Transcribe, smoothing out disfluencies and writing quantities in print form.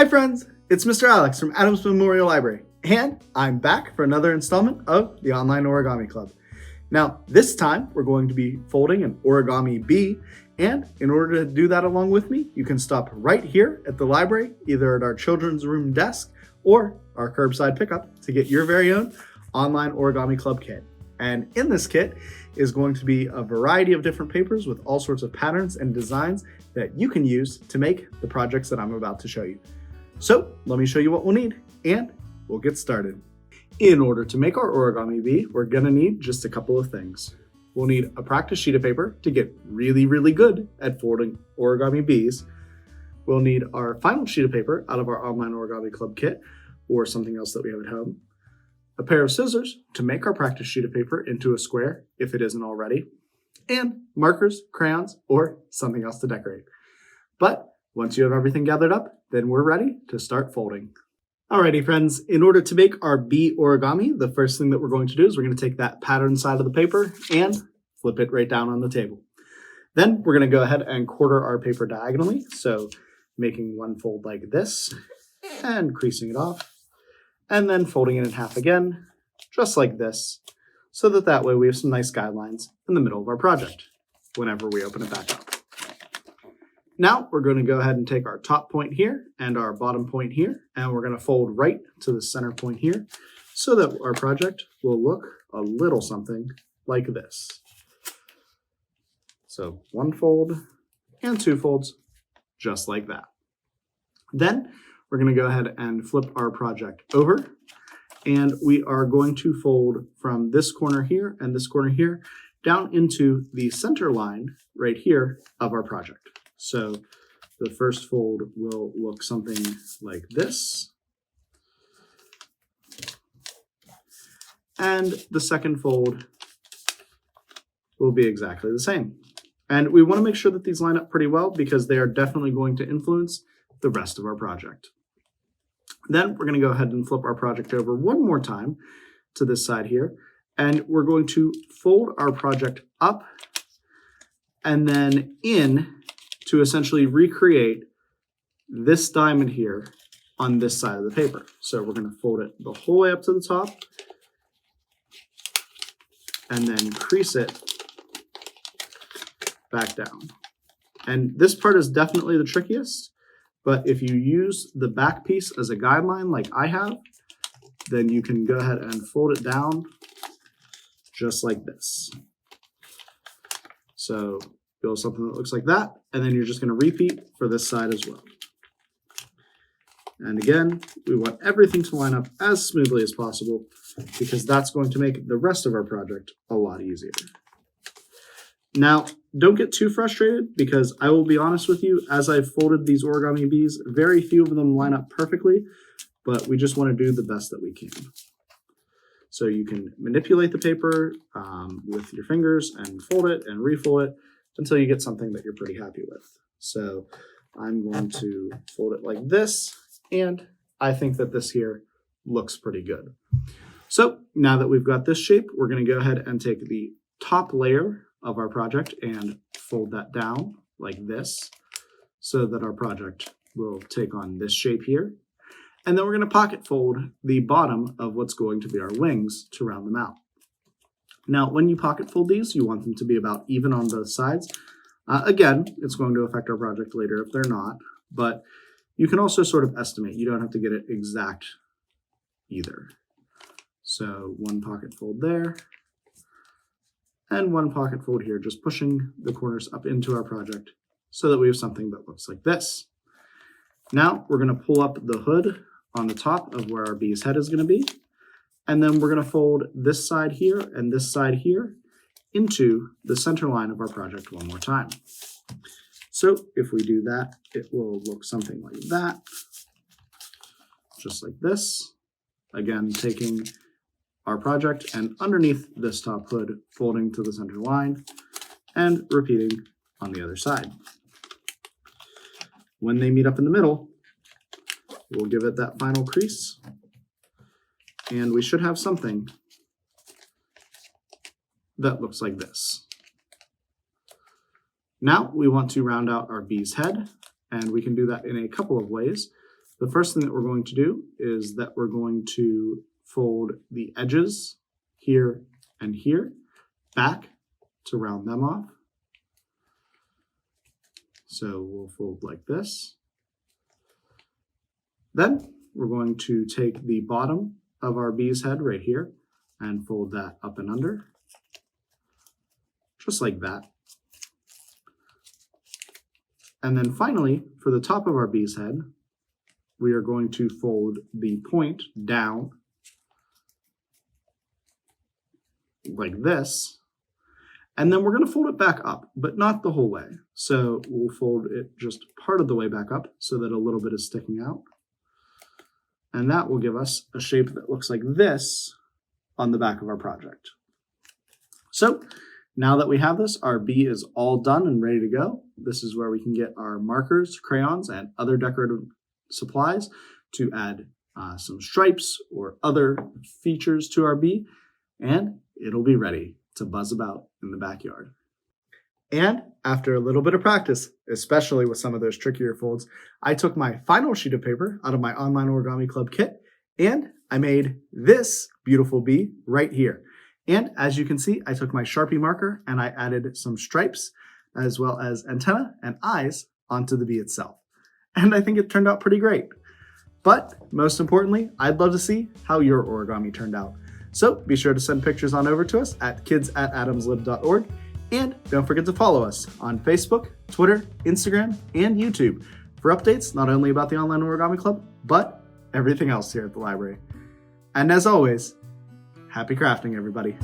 Hi friends, it's Mr. Alex from Adams Memorial Library, and I'm back for another installment of the Online Origami Club. Now, this time we're going to be folding an origami bee, and in order to do that along with me, you can stop right here at the library, either at our children's room desk or our curbside pickup to get your very own Online Origami Club kit. And in this kit is going to be a variety of different papers with all sorts of patterns and designs that you can use to make the projects that I'm about to show you. So let me show you what we'll need and we'll get started. In order to make our origami bee, we're gonna need just a couple of things. We'll need a practice sheet of paper to get really good at folding origami bees. We'll need our final sheet of paper out of our Online Origami Club kit or something else that we have at home. A pair of scissors to make our practice sheet of paper into a square if it isn't already, and markers, crayons, or something else to decorate. But once you have everything gathered up, then we're ready to start folding. Alrighty friends, in order to make our bee origami, the first thing that we're going to do is we're going to take that pattern side of the paper and flip it right down on the table. Then we're going to go ahead and quarter our paper diagonally, so making one fold like this and creasing it off, and then folding it in half again, just like this, so that way we have some nice guidelines in the middle of our project whenever we open it back up. Now we're going to go ahead and take our top point here and our bottom point here, and we're going to fold right to the center point here so that our project will look a little something like this. So one fold and two folds, just like that. Then we're going to go ahead and flip our project over, and we are going to fold from this corner here and this corner here down into the center line right here of our project. So the first fold will look something like this, and the second fold will be exactly the same. And we want to make sure that these line up pretty well because they are definitely going to influence the rest of our project. Then we're going to go ahead and flip our project over one more time to this side here, and we're going to fold our project up and then in to essentially recreate this diamond here on this side of the paper. So we're going to fold it the whole way up to the top and then crease it back down. And this part is definitely the trickiest, but if you use the back piece as a guideline like I have, then you can go ahead and fold it down just like this. So build something that looks like that, and then you're just going to repeat for this side as well. And again, we want everything to line up as smoothly as possible because that's going to make the rest of our project a lot easier. Now, don't get too frustrated because I will be honest with you, as I've folded these origami bees, very few of them line up perfectly, but we just want to do the best that we can. So you can manipulate the paper with your fingers and fold it and refold it until you get something that you're pretty happy with. So I'm going to fold it like this, and I think that this here looks pretty good. So now that we've got this shape, we're going to go ahead and take the top layer of our project and fold that down like this so that our project will take on this shape here. And then we're going to pocket fold the bottom of what's going to be our wings to round them out. Now, when you pocket fold these, you want them to be about even on both sides. Again, it's going to affect our project later if they're not, but you can also sort of estimate. You don't have to get it exact either. So one pocket fold there, and one pocket fold here, just pushing the corners up into our project so that we have something that looks like this. Now we're going to pull up the hood on the top of where our bee's head is going to be. And then we're going to fold this side here and this side here into the center line of our project one more time. So if we do that, it will look something like that, just like this. Again, taking our project and underneath this top hood, folding to the center line and repeating on the other side. When they meet up in the middle, we'll give it that final crease, and we should have something that looks like this. Now we want to round out our bee's head, and we can do that in a couple of ways. the first thing that we're going to do is that we're going to fold the edges here and here back to round them off. So we'll fold like this. Then we're going to take the bottom of our bee's head right here and fold that up and under, just like that. And then finally, for the top of our bee's head, we are going to fold the point down like this. And then we're going to fold it back up, but not the whole way. So we'll fold it just part of the way back up so that a little bit is sticking out. And that will give us a shape that looks like this on the back of our project. So now that we have this, our bee is all done and ready to go. This is where we can get our markers, crayons, and other decorative supplies to add some stripes or other features to our bee, and it'll be ready to buzz about in the backyard. And after a little bit of practice, especially with some of those trickier folds, I took my final sheet of paper out of my Online Origami Club kit, and I made this beautiful bee right here. And as you can see, I took my Sharpie marker and I added some stripes as well as antenna and eyes onto the bee itself. And I think it turned out pretty great. But most importantly, I'd love to see how your origami turned out. So be sure to send pictures on over to us at kids@adamslib.org. And don't forget to follow us on Facebook, Twitter, Instagram, and YouTube for updates not only about the Online Origami Club, but everything else here at the library. And as always, happy crafting, everybody.